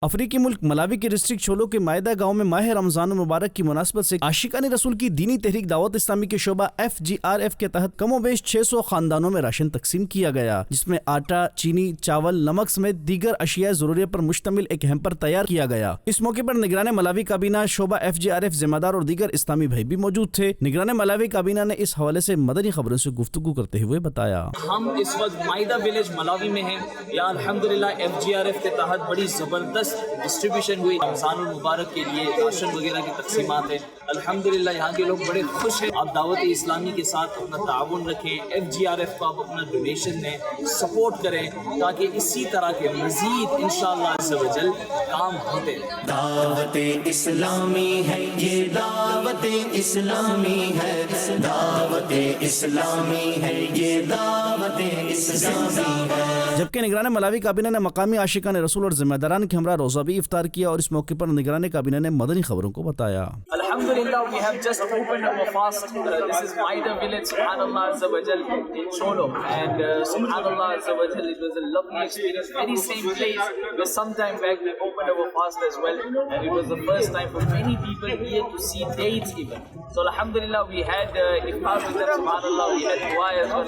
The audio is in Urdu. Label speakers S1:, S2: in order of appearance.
S1: افریقی ملک ملاوی کے ڈسٹرکٹ چولو کے مائدہ گاؤں میں ماہ رمضان المبارک کی مناسبت سے عاشقان رسول کی دینی تحریک دعوت اسلامی کے شعبہ FGRF کے تحت کم و بیش 600 خاندانوں میں راشن تقسیم کیا گیا، جس میں آٹا، چینی، چاول، نمک سمیت دیگر اشیاء ضروریت پر مشتمل ایک ہیمپر تیار کیا گیا۔ اس موقع پر نگران ملاوی کابینہ شعبہ FGRF ذمہ دار اور دیگر اسلامی بھائی بھی موجود تھے۔ نگران ملاوی کابینہ نے اس حوالے سے مدنی خبروں سے گفتگو کرتے ہوئے بتایا،
S2: ہم اس وقت مائدہ ولیج ملاوی میں ہیں، یا الحمدللہ FGRF کے تحت بڑی زبردست ڈسٹریبیوشن ہوئی۔ رمضان المبارک کے لیے راشن وغیرہ کی تقسیمات ہیں، الحمدللہ یہاں کے لوگ بڑے خوش ہیں۔ آپ دعوت اسلامی کے ساتھ اپنا تعاون رکھیں، FGRF کو آپ اپنا ڈونیشن دیں، سپورٹ کریں، تاکہ اسی طرح کے مزید انشاءاللہ عز و جل کام ہوتے رہیں۔
S3: دعوت اسلامی ہے یہ، دعوت اسلامی ہے، دعوت اسلامی ہے یہ، دعوت اسلامی ہے۔
S1: جبکہ نگران ملاوی کابینہ نے مقامی عاشقان رسول اور ذمہ داران کے ہمراہ روزہ بھی افطار کیا، اور اس موقع پر نگران کابینہ نے مدنی خبروں کو بتایا،
S2: Alhamdulillah, we have just opened our fast. This is Maida village, subhanallah azza wa jal, in Cholo. And subhanallah azza wa jal, it was a lovely experience. Very same place where some time back we opened our fast as well. And it was the first time for many people here to see dates even. So alhamdulillah, we had iftar with them, subhanallah, we had dua as well.